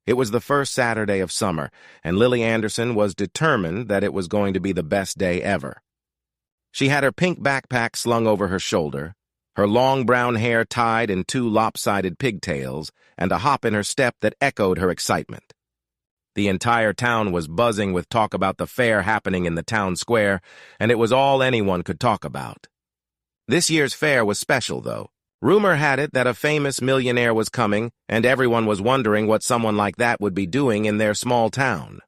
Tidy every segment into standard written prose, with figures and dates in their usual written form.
It was the first Saturday of summer, and Lily Anderson was determined that it was going to be the best day ever. She had her pink backpack slung over her shoulder, her long brown hair tied in two lopsided pigtails, and a hop in her step that echoed her excitement. The entire town was buzzing with talk about the fair happening in the town square, and it was all anyone could talk about. This year's fair was special, though. Rumor had it that a famous millionaire was coming, and everyone was wondering what someone like that would be doing in their small town.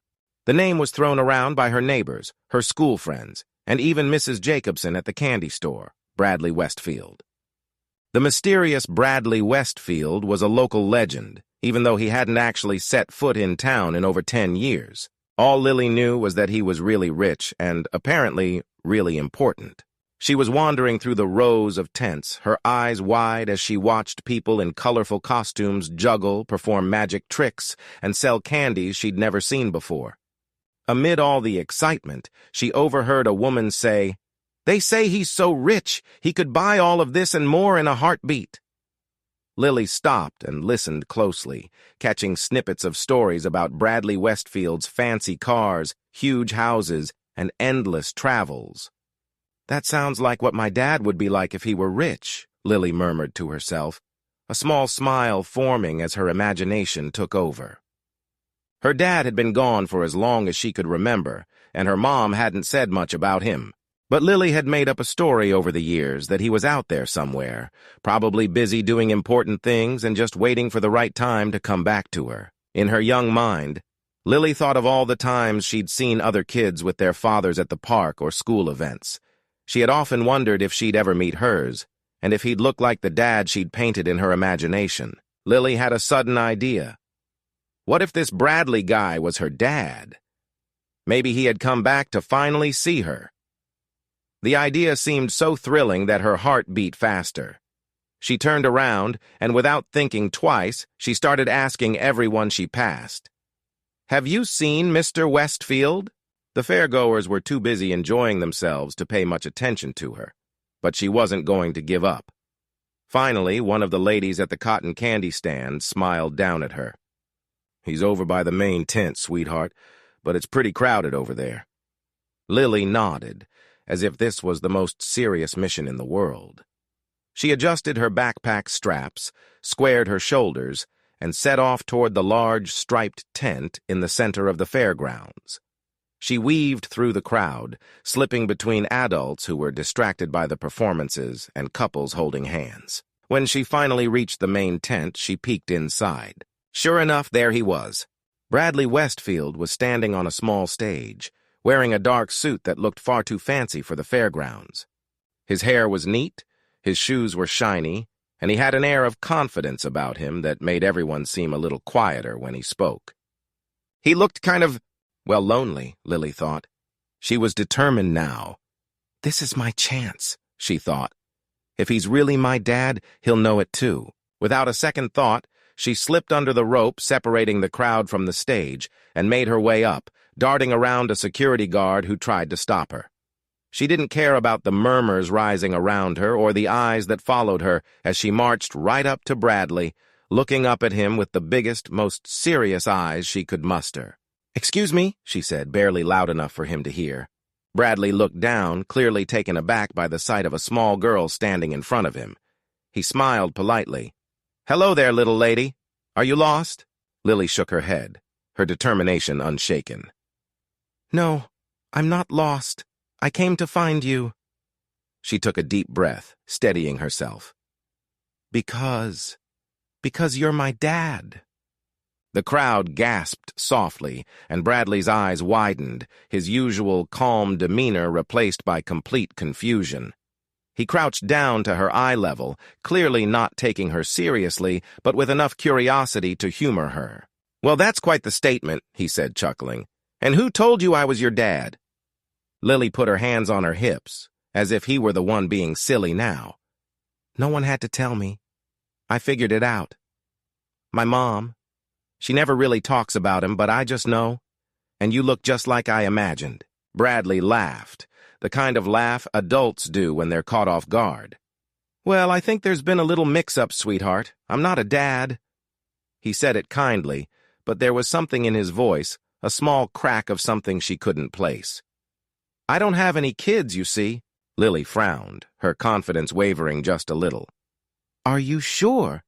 The name was thrown around by her neighbors, her school friends, and even Mrs. Jacobson at the candy store, Bradley Westfield. The mysterious Bradley Westfield was a local legend, even though he hadn't actually set foot in town in over 10 years. All Lily knew was that he was really rich and, apparently, really important. She was wandering through the rows of tents, her eyes wide as she watched people in colorful costumes juggle, perform magic tricks, and sell candies she'd never seen before. Amid all the excitement, she overheard a woman say, "They say he's so rich, he could buy all of this and more in a heartbeat." Lily stopped and listened closely, catching snippets of stories about Bradley Westfield's fancy cars, huge houses, and endless travels. "That sounds like what my dad would be like if he were rich," Lily murmured to herself, a small smile forming as her imagination took over. Her dad had been gone for as long as she could remember, and her mom hadn't said much about him. But Lily had made up a story over the years that he was out there somewhere, probably busy doing important things and just waiting for the right time to come back to her. In her young mind, Lily thought of all the times she'd seen other kids with their fathers at the park or school events. She had often wondered if she'd ever meet hers, and if he'd look like the dad she'd painted in her imagination. Lily had a sudden idea. What if this Bradley guy was her dad? Maybe he had come back to finally see her. The idea seemed so thrilling that her heart beat faster. She turned around, and without thinking twice, she started asking everyone she passed. "Have you seen Mr. Westfield?" The fairgoers were too busy enjoying themselves to pay much attention to her, but she wasn't going to give up. Finally, one of the ladies at the cotton candy stand smiled down at her. "He's over by the main tent, sweetheart, but it's pretty crowded over there." Lily nodded, as if this was the most serious mission in the world. She adjusted her backpack straps, squared her shoulders, and set off toward the large striped tent in the center of the fairgrounds. She weaved through the crowd, slipping between adults who were distracted by the performances and couples holding hands. When she finally reached the main tent, she peeked inside. Sure enough, there he was. Bradley Westfield was standing on a small stage, wearing a dark suit that looked far too fancy for the fairgrounds. His hair was neat, his shoes were shiny, and he had an air of confidence about him that made everyone seem a little quieter when he spoke. He looked kind of, well, lonely, Lily thought. She was determined now. "This is my chance," she thought. "If he's really my dad, he'll know it too." Without a second thought, she slipped under the rope separating the crowd from the stage and made her way up, darting around a security guard who tried to stop her. She didn't care about the murmurs rising around her or the eyes that followed her as she marched right up to Bradley, looking up at him with the biggest, most serious eyes she could muster. "Excuse me," she said, barely loud enough for him to hear. Bradley looked down, clearly taken aback by the sight of a small girl standing in front of him. He smiled politely. "Hello there, little lady. Are you lost?" Lily shook her head, her determination unshaken. "No, I'm not lost. I came to find you." She took a deep breath, steadying herself. Because you're my dad." The crowd gasped softly, and Bradley's eyes widened, his usual calm demeanor replaced by complete confusion. He crouched down to her eye level, clearly not taking her seriously, but with enough curiosity to humor her. "Well, that's quite the statement," he said, chuckling. "And who told you I was your dad?" Lily put her hands on her hips, as if he were the one being silly now. "No one had to tell me. I figured it out. My mom. She never really talks about him, but I just know. And you look just like I imagined." Bradley laughed, the kind of laugh adults do when they're caught off guard. "Well, I think there's been a little mix-up, sweetheart. I'm not a dad." He said it kindly, but there was something in his voice, a small crack of something she couldn't place. "I don't have any kids, you see." Lily frowned, her confidence wavering just a little. "Are you sure?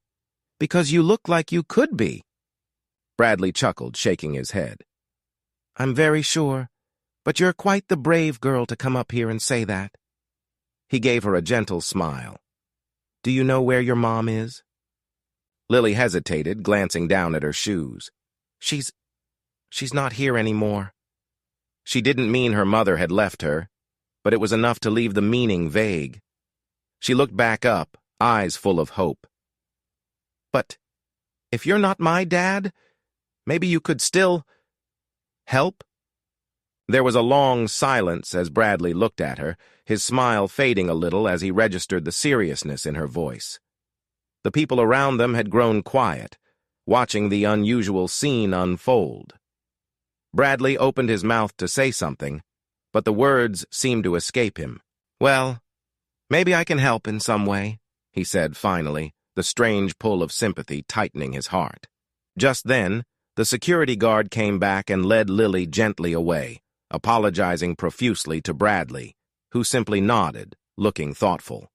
Because you look like you could be." Bradley chuckled, shaking his head. "I'm very sure, but you're quite the brave girl to come up here and say that." He gave her a gentle smile. "Do you know where your mom is?" Lily hesitated, glancing down at her shoes. She's not here anymore." She didn't mean her mother had left her, but it was enough to leave the meaning vague. She looked back up, eyes full of hope. "But if you're not my dad, maybe you could still help?" There was a long silence as Bradley looked at her, his smile fading a little as he registered the seriousness in her voice. The people around them had grown quiet, watching the unusual scene unfold. Bradley opened his mouth to say something, but the words seemed to escape him. "Well, maybe I can help in some way," he said finally, the strange pull of sympathy tightening his heart. Just then, the security guard came back and led Lily gently away, apologizing profusely to Bradley, who simply nodded, looking thoughtful.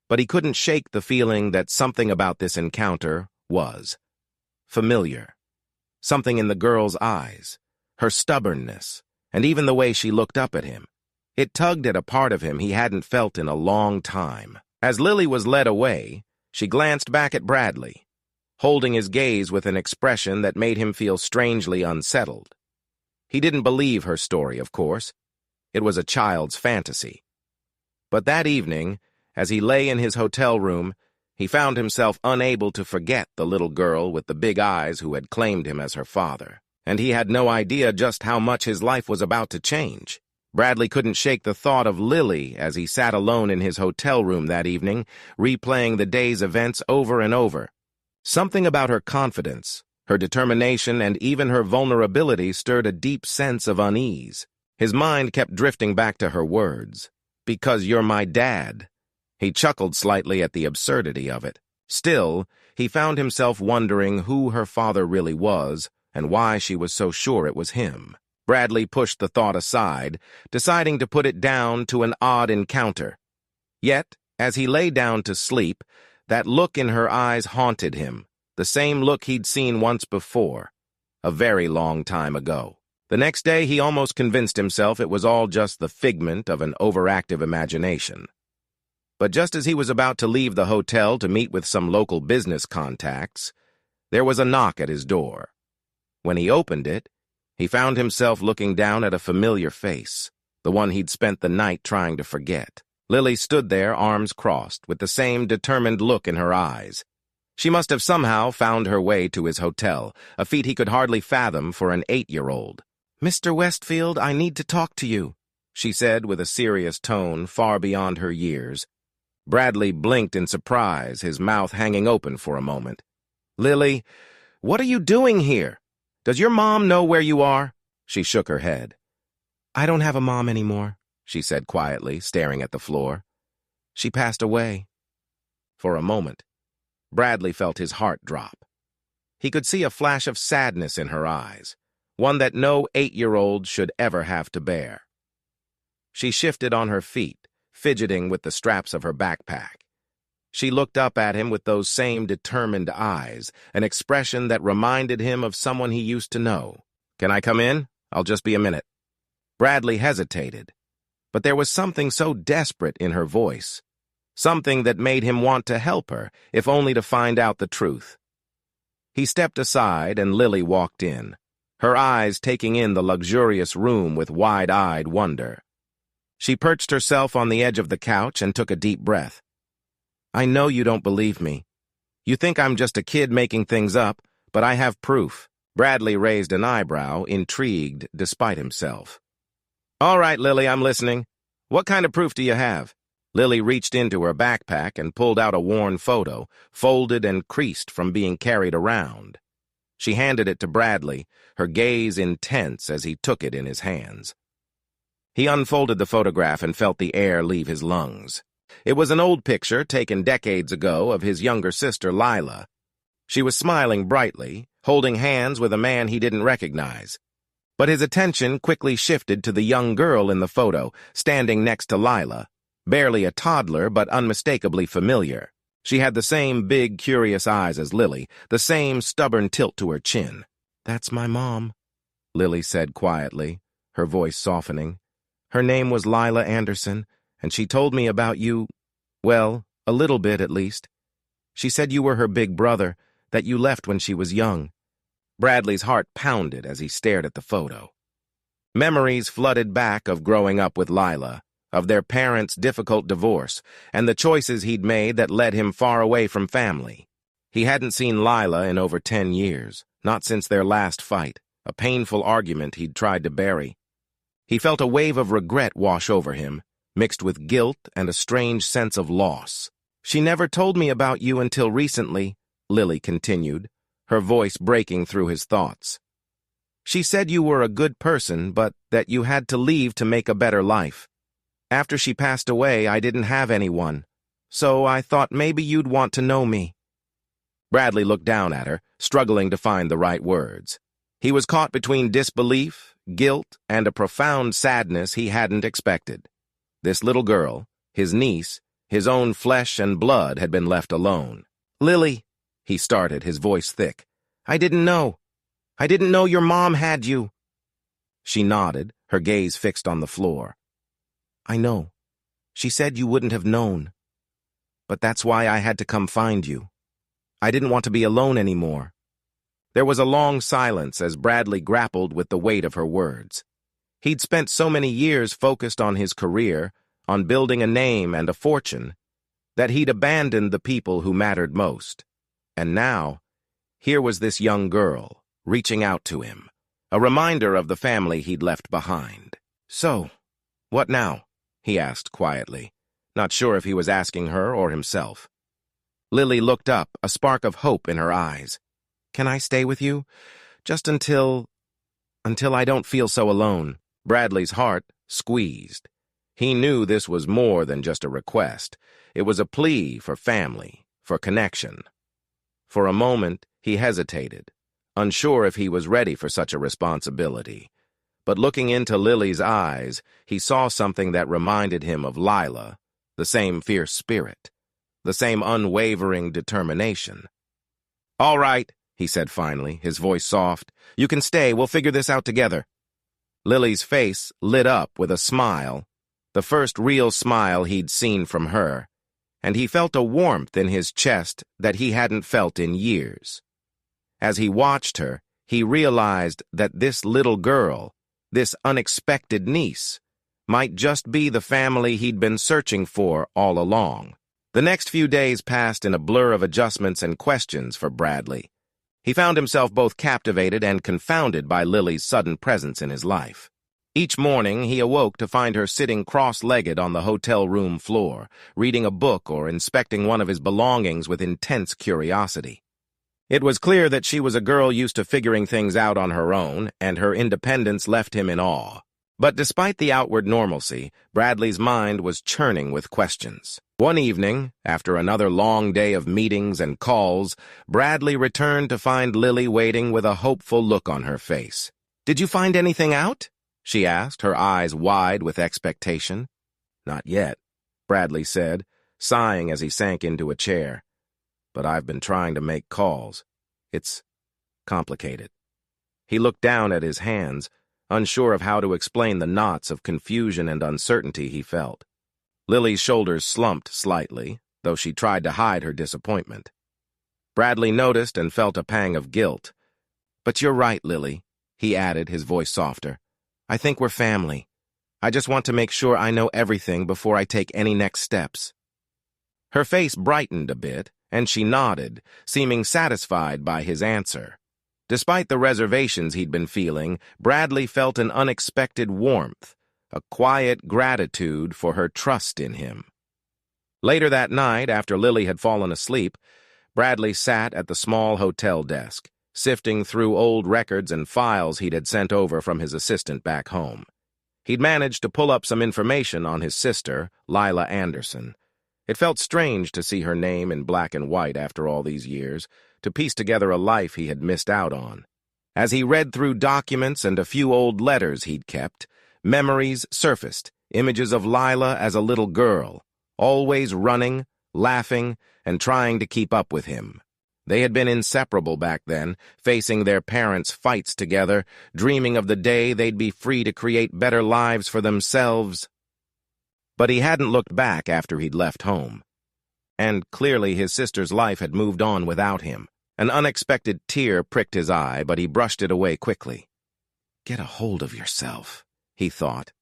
But he couldn't shake the feeling that something about this encounter was familiar. Something in the girl's eyes, her stubbornness, and even the way she looked up at him. It tugged at a part of him he hadn't felt in a long time. As Lily was led away, she glanced back at Bradley, holding his gaze with an expression that made him feel strangely unsettled. He didn't believe her story, of course. It was a child's fantasy. But that evening, as he lay in his hotel room, he found himself unable to forget the little girl with the big eyes who had claimed him as her father. And he had no idea just how much his life was about to change. Bradley couldn't shake the thought of Lily as he sat alone in his hotel room that evening, replaying the day's events over and over. Something about her confidence, her determination, and even her vulnerability stirred a deep sense of unease. His mind kept drifting back to her words. "Because you're my dad." He chuckled slightly at the absurdity of it. Still, he found himself wondering who her father really was and why she was so sure it was him. Bradley pushed the thought aside, deciding to put it down to an odd encounter. Yet, as he lay down to sleep, that look in her eyes haunted him, the same look he'd seen once before, a very long time ago. The next day, he almost convinced himself it was all just the figment of an overactive imagination. But just as he was about to leave the hotel to meet with some local business contacts, there was a knock at his door. When he opened it, he found himself looking down at a familiar face, the one he'd spent the night trying to forget. Lily stood there, arms crossed, with the same determined look in her eyes. She must have somehow found her way to his hotel, a feat he could hardly fathom for an 8-year-old. "Mr. Westfield, I need to talk to you," she said with a serious tone far beyond her years. Bradley blinked in surprise, his mouth hanging open for a moment. "Lily, what are you doing here? Does your mom know where you are?" She shook her head. "I don't have a mom anymore," she said quietly, staring at the floor. "She passed away." For a moment, Bradley felt his heart drop. He could see a flash of sadness in her eyes, one that no 8-year-old should ever have to bear. She shifted on her feet, fidgeting with the straps of her backpack. She looked up at him with those same determined eyes, an expression that reminded him of someone he used to know. "Can I come in? I'll just be a minute." Bradley hesitated, but there was something so desperate in her voice, something that made him want to help her, if only to find out the truth. He stepped aside and Lily walked in, her eyes taking in the luxurious room with wide-eyed wonder. She perched herself on the edge of the couch and took a deep breath. "I know you don't believe me. You think I'm just a kid making things up, but I have proof." Bradley raised an eyebrow, intrigued despite himself. "All right, Lily, I'm listening. What kind of proof do you have?" Lily reached into her backpack and pulled out a worn photo, folded and creased from being carried around. She handed it to Bradley, her gaze intense as he took it in his hands. He unfolded the photograph and felt the air leave his lungs. It was an old picture taken decades ago of his younger sister, Lila. She was smiling brightly, holding hands with a man he didn't recognize. But his attention quickly shifted to the young girl in the photo, standing next to Lila, barely a toddler but unmistakably familiar. She had the same big, curious eyes as Lily, the same stubborn tilt to her chin. "That's my mom," Lily said quietly, her voice softening. "Her name was Lila Anderson, and she told me about you, well, a little bit at least. She said you were her big brother, that you left when she was young." Bradley's heart pounded as he stared at the photo. Memories flooded back of growing up with Lila, of their parents' difficult divorce, and the choices he'd made that led him far away from family. He hadn't seen Lila in over 10 years, not since their last fight, a painful argument he'd tried to bury. He felt a wave of regret wash over him, mixed with guilt and a strange sense of loss. "She never told me about you until recently," Lily continued, her voice breaking through his thoughts. "She said you were a good person, but that you had to leave to make a better life. After she passed away, I didn't have anyone, so I thought maybe you'd want to know me." Bradley looked down at her, struggling to find the right words. He was caught between disbelief, guilt, and a profound sadness he hadn't expected. This little girl, his niece, his own flesh and blood, had been left alone. "Lily," he started, his voice thick, I didn't know your mom had you." She nodded, her gaze fixed on the floor. "I know. She said you wouldn't have known. But that's why I had to come find you. I didn't want to be alone anymore." There was a long silence as Bradley grappled with the weight of her words. He'd spent so many years focused on his career, on building a name and a fortune, that he'd abandoned the people who mattered most. And now, here was this young girl, reaching out to him, a reminder of the family he'd left behind. "So, what now?" he asked quietly, not sure if he was asking her or himself. Lily looked up, a spark of hope in her eyes. "Can I stay with you? Just until I don't feel so alone." Bradley's heart squeezed. He knew this was more than just a request. It was a plea for family, for connection. For a moment, he hesitated, unsure if he was ready for such a responsibility. But looking into Lily's eyes, he saw something that reminded him of Lila, the same fierce spirit, the same unwavering determination. "All right," he said finally, his voice soft. "You can stay. We'll figure this out together." Lily's face lit up with a smile, the first real smile he'd seen from her, and he felt a warmth in his chest that he hadn't felt in years. As he watched her, he realized that this little girl, this unexpected niece, might just be the family he'd been searching for all along. The next few days passed in a blur of adjustments and questions for Bradley. He found himself both captivated and confounded by Lily's sudden presence in his life. Each morning, he awoke to find her sitting cross-legged on the hotel room floor, reading a book or inspecting one of his belongings with intense curiosity. It was clear that she was a girl used to figuring things out on her own, and her independence left him in awe. But despite the outward normalcy, Bradley's mind was churning with questions. One evening, after another long day of meetings and calls, Bradley returned to find Lily waiting with a hopeful look on her face. "Did you find anything out?" she asked, her eyes wide with expectation. "Not yet," Bradley said, sighing as he sank into a chair. "But I've been trying to make calls. It's complicated." He looked down at his hands, unsure of how to explain the knots of confusion and uncertainty he felt. Lily's shoulders slumped slightly, though she tried to hide her disappointment. Bradley noticed and felt a pang of guilt. "But you're right, Lily," he added, his voice softer. "I think we're family. I just want to make sure I know everything before I take any next steps." Her face brightened a bit, and she nodded, seeming satisfied by his answer. Despite the reservations he'd been feeling, Bradley felt an unexpected warmth, a quiet gratitude for her trust in him. Later that night, after Lily had fallen asleep, Bradley sat at the small hotel desk, sifting through old records and files he'd had sent over from his assistant back home. He'd managed to pull up some information on his sister, Lila Anderson. It felt strange to see her name in black and white after all these years, to piece together a life he had missed out on. As he read through documents and a few old letters he'd kept, memories surfaced, images of Lila as a little girl, always running, laughing, and trying to keep up with him. They had been inseparable back then, facing their parents' fights together, dreaming of the day they'd be free to create better lives for themselves. But he hadn't looked back after he'd left home. And clearly his sister's life had moved on without him. An unexpected tear pricked his eye, but he brushed it away quickly. Get a hold of yourself, he thought.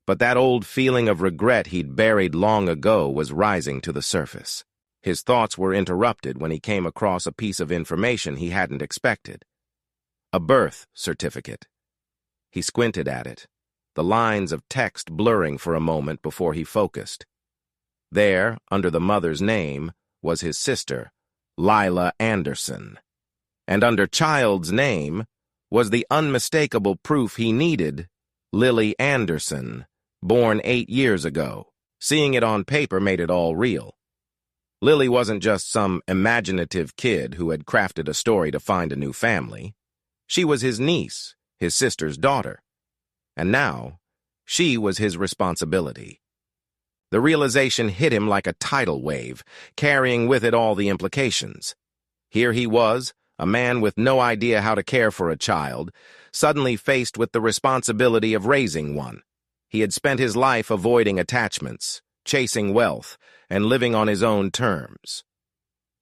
But that old feeling of regret he'd buried long ago was rising to the surface. His thoughts were interrupted when he came across a piece of information he hadn't expected. A birth certificate. He squinted at it, the lines of text blurring for a moment before he focused. There, under the mother's name, was his sister, Lila Anderson. And under child's name was the unmistakable proof he needed, Lily Anderson, born 8 years ago. Seeing it on paper made it all real. Lily wasn't just some imaginative kid who had crafted a story to find a new family. She was his niece, his sister's daughter. And now, she was his responsibility. The realization hit him like a tidal wave, carrying with it all the implications. Here he was, a man with no idea how to care for a child, suddenly faced with the responsibility of raising one. He had spent his life avoiding attachments, chasing wealth, and living on his own terms.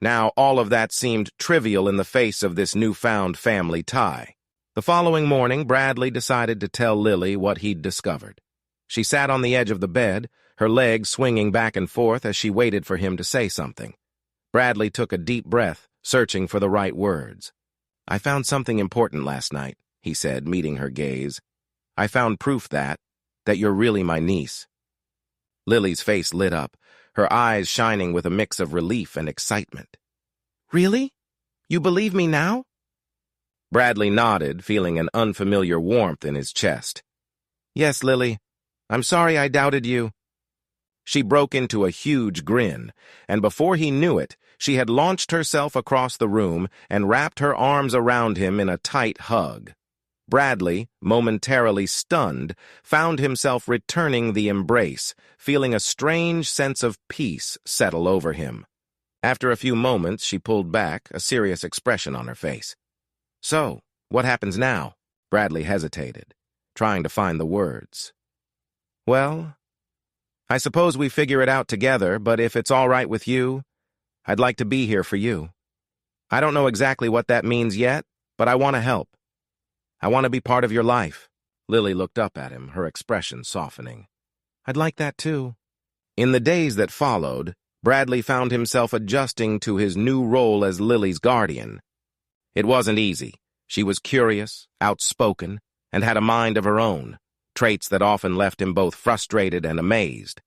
Now all of that seemed trivial in the face of this newfound family tie. The following morning, Bradley decided to tell Lily what he'd discovered. She sat on the edge of the bed, her legs swinging back and forth as she waited for him to say something. Bradley took a deep breath, searching for the right words. I found something important last night, he said, meeting her gaze. I found proof that you're really my niece. Lily's face lit up, her eyes shining with a mix of relief and excitement. Really? You believe me now? Bradley nodded, feeling an unfamiliar warmth in his chest. Yes, Lily. I'm sorry I doubted you. She broke into a huge grin, and before he knew it, she had launched herself across the room and wrapped her arms around him in a tight hug. Bradley, momentarily stunned, found himself returning the embrace, feeling a strange sense of peace settle over him. After a few moments, she pulled back, a serious expression on her face. So, what happens now? Bradley hesitated, trying to find the words. Well, I suppose we figure it out together, but if it's all right with you, I'd like to be here for you. I don't know exactly what that means yet, but I want to help. I want to be part of your life. Lily looked up at him, her expression softening. I'd like that too. In the days that followed, Bradley found himself adjusting to his new role as Lily's guardian. It wasn't easy. She was curious, outspoken, and had a mind of her own, traits that often left him both frustrated and amazed.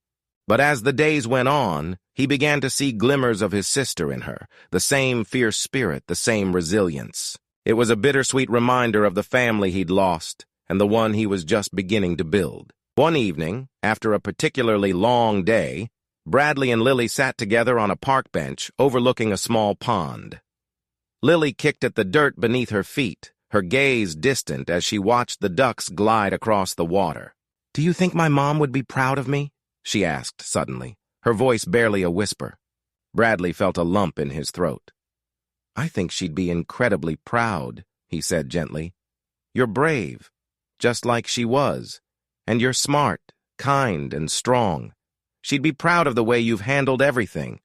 But as the days went on, he began to see glimmers of his sister in her, the same fierce spirit, the same resilience. It was a bittersweet reminder of the family he'd lost and the one he was just beginning to build. One evening, after a particularly long day, Bradley and Lily sat together on a park bench overlooking a small pond. Lily kicked at the dirt beneath her feet, her gaze distant as she watched the ducks glide across the water. Do you think my mom would be proud of me? She asked suddenly, her voice barely a whisper. Bradley felt a lump in his throat. I think she'd be incredibly proud, he said gently. You're brave, just like she was, and you're smart, kind, and strong. She'd be proud of the way you've handled everything.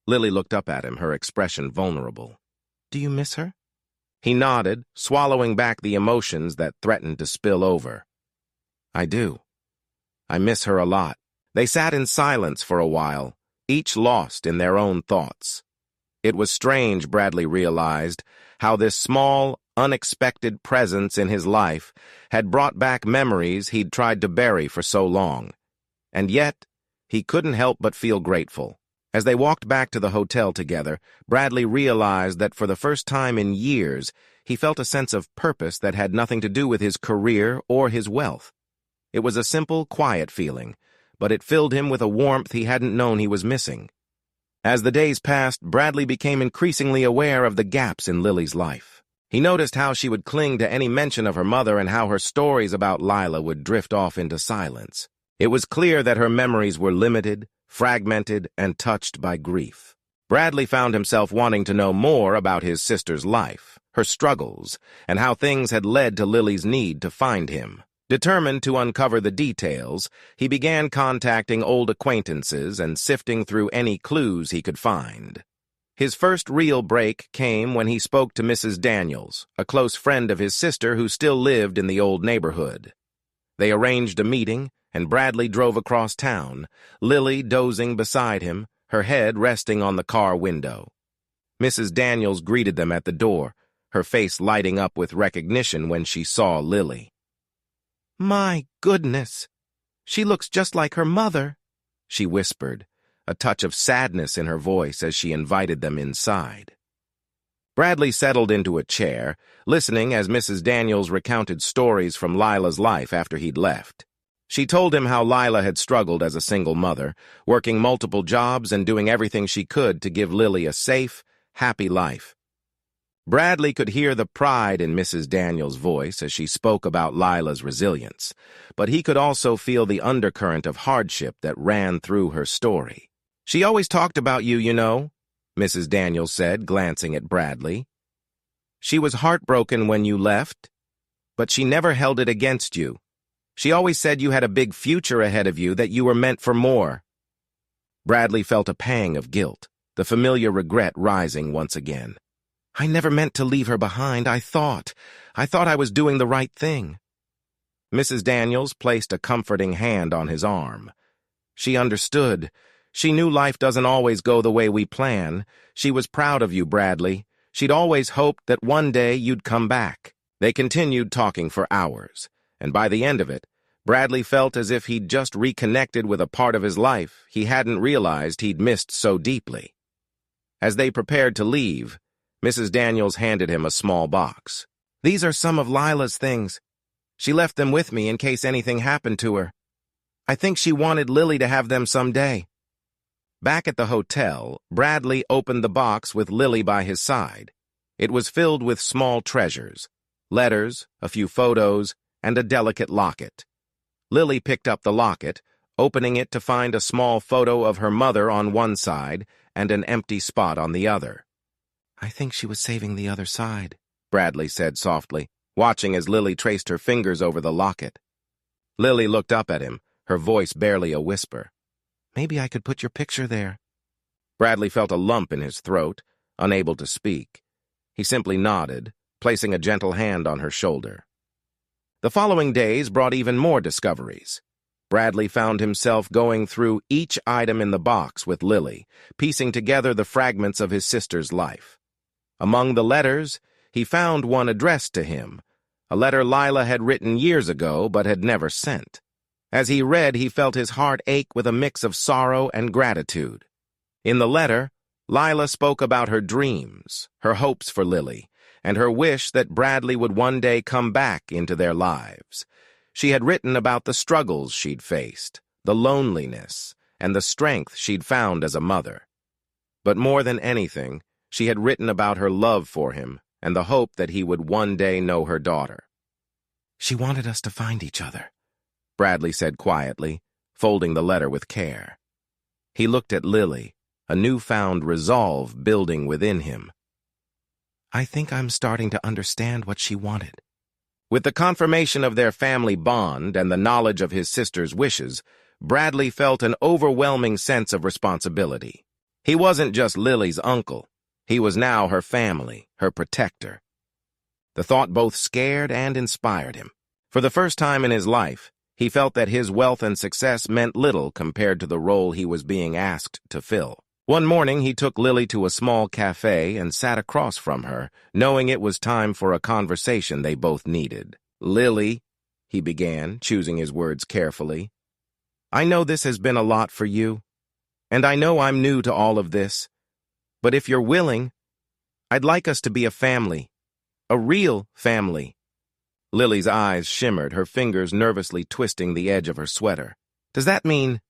Lily looked up at him, her expression vulnerable. Do you miss her? He nodded, swallowing back the emotions that threatened to spill over. I do. I miss her a lot. They sat in silence for a while, each lost in their own thoughts. It was strange, Bradley realized, how this small, unexpected presence in his life had brought back memories he'd tried to bury for so long. And yet, he couldn't help but feel grateful. As they walked back to the hotel together, Bradley realized that for the first time in years, he felt a sense of purpose that had nothing to do with his career or his wealth. It was a simple, quiet feeling, but it filled him with a warmth he hadn't known he was missing. As the days passed, Bradley became increasingly aware of the gaps in Lily's life. He noticed how she would cling to any mention of her mother and how her stories about Lila would drift off into silence. It was clear that her memories were limited, fragmented, and touched by grief. Bradley found himself wanting to know more about his sister's life, her struggles, and how things had led to Lily's need to find him. Determined to uncover the details, he began contacting old acquaintances and sifting through any clues he could find. His first real break came when he spoke to Mrs. Daniels, a close friend of his sister who still lived in the old neighborhood. They arranged a meeting, and Bradley drove across town, Lily dozing beside him, her head resting on the car window. Mrs. Daniels greeted them at the door, her face lighting up with recognition when she saw Lily. "My goodness, she looks just like her mother," she whispered, a touch of sadness in her voice as she invited them inside. Bradley settled into a chair, listening as Mrs. Daniels recounted stories from Lila's life after he'd left. She told him how Lila had struggled as a single mother, working multiple jobs and doing everything she could to give Lily a safe, happy life. Bradley could hear the pride in Mrs. Daniels' voice as she spoke about Lila's resilience, but he could also feel the undercurrent of hardship that ran through her story. "She always talked about you, you know," Mrs. Daniels said, glancing at Bradley. "She was heartbroken when you left, but she never held it against you. She always said you had a big future ahead of you, that you were meant for more." Bradley felt a pang of guilt, the familiar regret rising once again. "I never meant to leave her behind. I thought I was doing the right thing." Mrs. Daniels placed a comforting hand on his arm. She understood. She knew life doesn't always go the way we plan. She was proud of you, Bradley. She'd always hoped that one day you'd come back. They continued talking for hours, and by the end of it, Bradley felt as if he'd just reconnected with a part of his life he hadn't realized he'd missed so deeply. As they prepared to leave, Mrs. Daniels handed him a small box. "These are some of Lila's things. She left them with me in case anything happened to her. I think she wanted Lily to have them someday." Back at the hotel, Bradley opened the box with Lily by his side. It was filled with small treasures, letters, a few photos, and a delicate locket. Lily picked up the locket, opening it to find a small photo of her mother on one side and an empty spot on the other. "I think she was saving the other side," Bradley said softly, watching as Lily traced her fingers over the locket. Lily looked up at him, her voice barely a whisper. "Maybe I could put your picture there." Bradley felt a lump in his throat, unable to speak. He simply nodded, placing a gentle hand on her shoulder. The following days brought even more discoveries. Bradley found himself going through each item in the box with Lily, piecing together the fragments of his sister's life. Among the letters, he found one addressed to him, a letter Lila had written years ago but had never sent. As he read, he felt his heart ache with a mix of sorrow and gratitude. In the letter, Lila spoke about her dreams, her hopes for Lily, and her wish that Bradley would one day come back into their lives. She had written about the struggles she'd faced, the loneliness, and the strength she'd found as a mother. But more than anything, she had written about her love for him and the hope that he would one day know her daughter. "She wanted us to find each other," Bradley said quietly, folding the letter with care. He looked at Lily, a newfound resolve building within him. "I think I'm starting to understand what she wanted." With the confirmation of their family bond and the knowledge of his sister's wishes, Bradley felt an overwhelming sense of responsibility. He wasn't just Lily's uncle. He was now her family, her protector. The thought both scared and inspired him. For the first time in his life, he felt that his wealth and success meant little compared to the role he was being asked to fill. One morning, he took Lily to a small cafe and sat across from her, knowing it was time for a conversation they both needed. "Lily," he began, choosing his words carefully, "I know this has been a lot for you, and I know I'm new to all of this. But if you're willing, I'd like us to be a family, a real family." Lily's eyes shimmered, her fingers nervously twisting the edge of her sweater. "Does that mean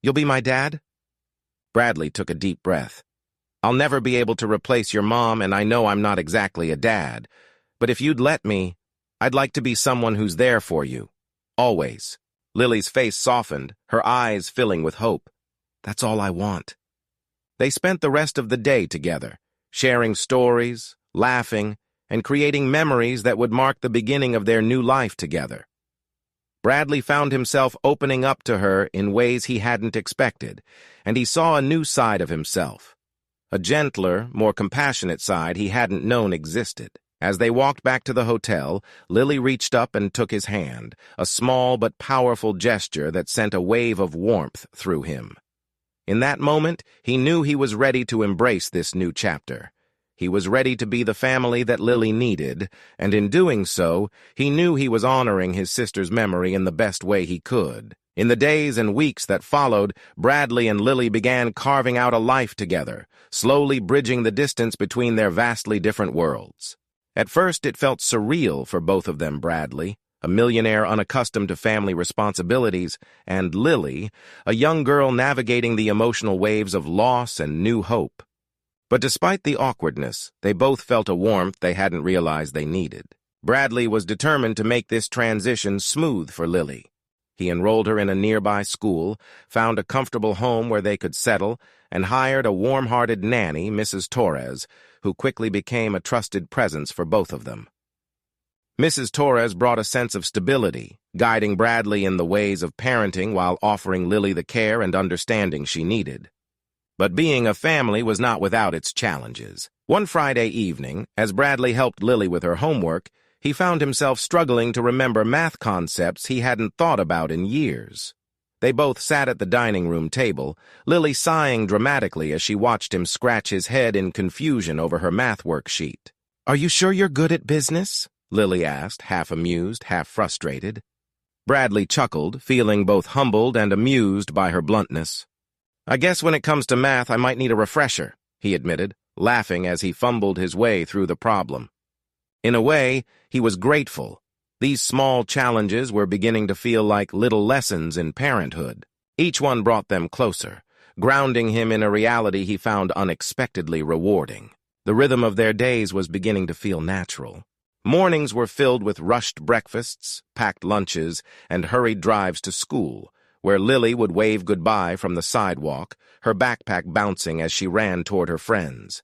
you'll be my dad?" Bradley took a deep breath. "I'll never be able to replace your mom, and I know I'm not exactly a dad. But if you'd let me, I'd like to be someone who's there for you. Always." Lily's face softened, her eyes filling with hope. "That's all I want." They spent the rest of the day together, sharing stories, laughing, and creating memories that would mark the beginning of their new life together. Bradley found himself opening up to her in ways he hadn't expected, and he saw a new side of himself. A gentler, more compassionate side he hadn't known existed. As they walked back to the hotel, Lily reached up and took his hand, a small but powerful gesture that sent a wave of warmth through him. In that moment, he knew he was ready to embrace this new chapter. He was ready to be the family that Lily needed, and in doing so, he knew he was honoring his sister's memory in the best way he could. In the days and weeks that followed, Bradley and Lily began carving out a life together, slowly bridging the distance between their vastly different worlds. At first, it felt surreal for both of them, Bradley, a millionaire unaccustomed to family responsibilities, and Lily, a young girl navigating the emotional waves of loss and new hope. But despite the awkwardness, they both felt a warmth they hadn't realized they needed. Bradley was determined to make this transition smooth for Lily. He enrolled her in a nearby school, found a comfortable home where they could settle, and hired a warm-hearted nanny, Mrs. Torres, who quickly became a trusted presence for both of them. Mrs. Torres brought a sense of stability, guiding Bradley in the ways of parenting while offering Lily the care and understanding she needed. But being a family was not without its challenges. One Friday evening, as Bradley helped Lily with her homework, he found himself struggling to remember math concepts he hadn't thought about in years. They both sat at the dining room table, Lily sighing dramatically as she watched him scratch his head in confusion over her math worksheet. "Are you sure you're good at business?" Lily asked, half amused, half frustrated. Bradley chuckled, feeling both humbled and amused by her bluntness. "I guess when it comes to math, I might need a refresher," he admitted, laughing as he fumbled his way through the problem. In a way, he was grateful. These small challenges were beginning to feel like little lessons in parenthood. Each one brought them closer, grounding him in a reality he found unexpectedly rewarding. The rhythm of their days was beginning to feel natural. Mornings were filled with rushed breakfasts, packed lunches, and hurried drives to school, where Lily would wave goodbye from the sidewalk, her backpack bouncing as she ran toward her friends.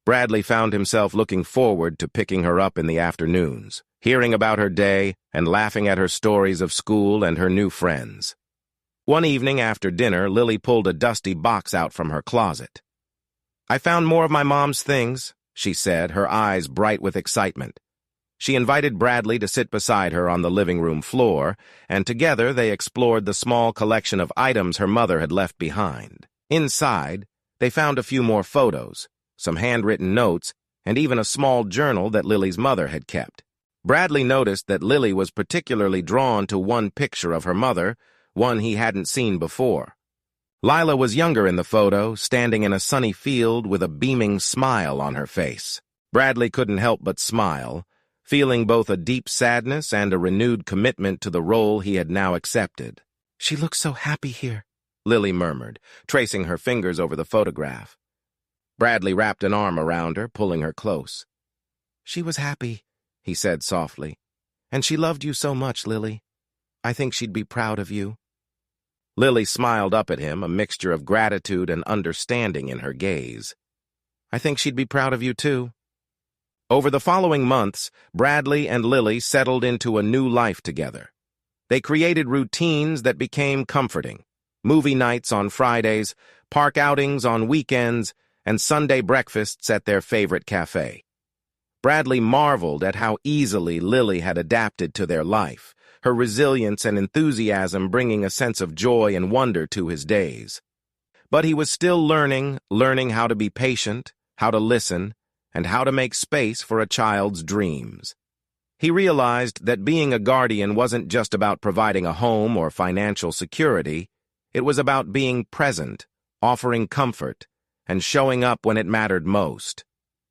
Bradley found himself looking forward to picking her up in the afternoons, hearing about her day and laughing at her stories of school and her new friends. One evening after dinner, Lily pulled a dusty box out from her closet. "I found more of my mom's things," she said, her eyes bright with excitement. She invited Bradley to sit beside her on the living room floor, and together they explored the small collection of items her mother had left behind. Inside, they found a few more photos, some handwritten notes, and even a small journal that Lily's mother had kept. Bradley noticed that Lily was particularly drawn to one picture of her mother, one he hadn't seen before. Lila was younger in the photo, standing in a sunny field with a beaming smile on her face. Bradley couldn't help but smile, feeling both a deep sadness and a renewed commitment to the role he had now accepted. "She looks so happy here," Lily murmured, tracing her fingers over the photograph. Bradley wrapped an arm around her, pulling her close. "She was happy," he said softly. "And she loved you so much, Lily. I think she'd be proud of you." Lily smiled up at him, a mixture of gratitude and understanding in her gaze. "I think she'd be proud of you, too." Over the following months, Bradley and Lily settled into a new life together. They created routines that became comforting: movie nights on Fridays, park outings on weekends, and Sunday breakfasts at their favorite cafe. Bradley marveled at how easily Lily had adapted to their life, her resilience and enthusiasm bringing a sense of joy and wonder to his days. But he was still learning how to be patient, how to listen, and how to make space for a child's dreams. He realized that being a guardian wasn't just about providing a home or financial security. It was about being present, offering comfort, and showing up when it mattered most.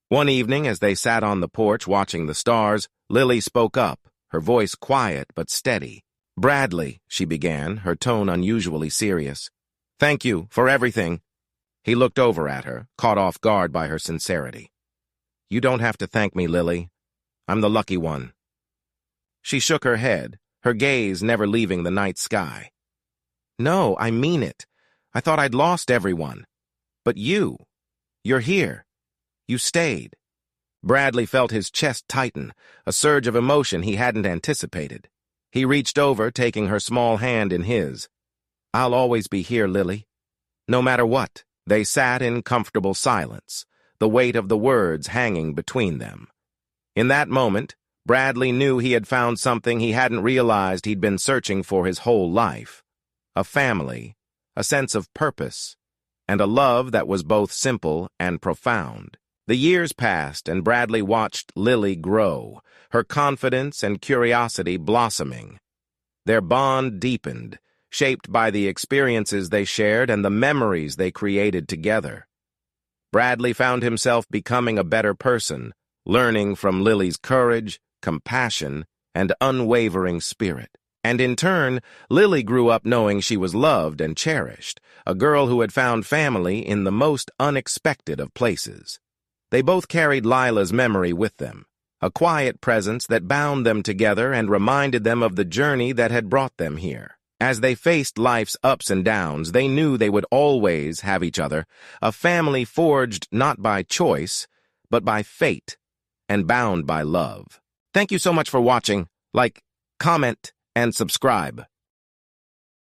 One evening, as they sat on the porch watching the stars, Lily spoke up, her voice quiet but steady. "Bradley," she began, her tone unusually serious. "Thank you for everything. He looked over at her, caught off guard by her sincerity. "You don't have to thank me, Lily. I'm the lucky one." She shook her head, her gaze never leaving the night sky. "No, I mean it. I thought I'd lost everyone. But you're here. You stayed." Bradley felt his chest tighten, a surge of emotion he hadn't anticipated. He reached over, taking her small hand in his. "I'll always be here, Lily. No matter what." They sat in comfortable silence, the weight of the words hanging between them. In that moment, Bradley knew he had found something he hadn't realized he'd been searching for his whole life. A family, a sense of purpose, and a love that was both simple and profound. The years passed, and Bradley watched Lily grow, her confidence and curiosity blossoming. Their bond deepened, shaped by the experiences they shared and the memories they created together. Bradley found himself becoming a better person, learning from Lily's courage, compassion, and unwavering spirit. And in turn, Lily grew up knowing she was loved and cherished, a girl who had found family in the most unexpected of places. They both carried Lila's memory with them, a quiet presence that bound them together and reminded them of the journey that had brought them here. As they faced life's ups and downs, they knew they would always have each other, a family forged not by choice, but by fate, and bound by love. Thank you so much for watching. Like, comment, and subscribe.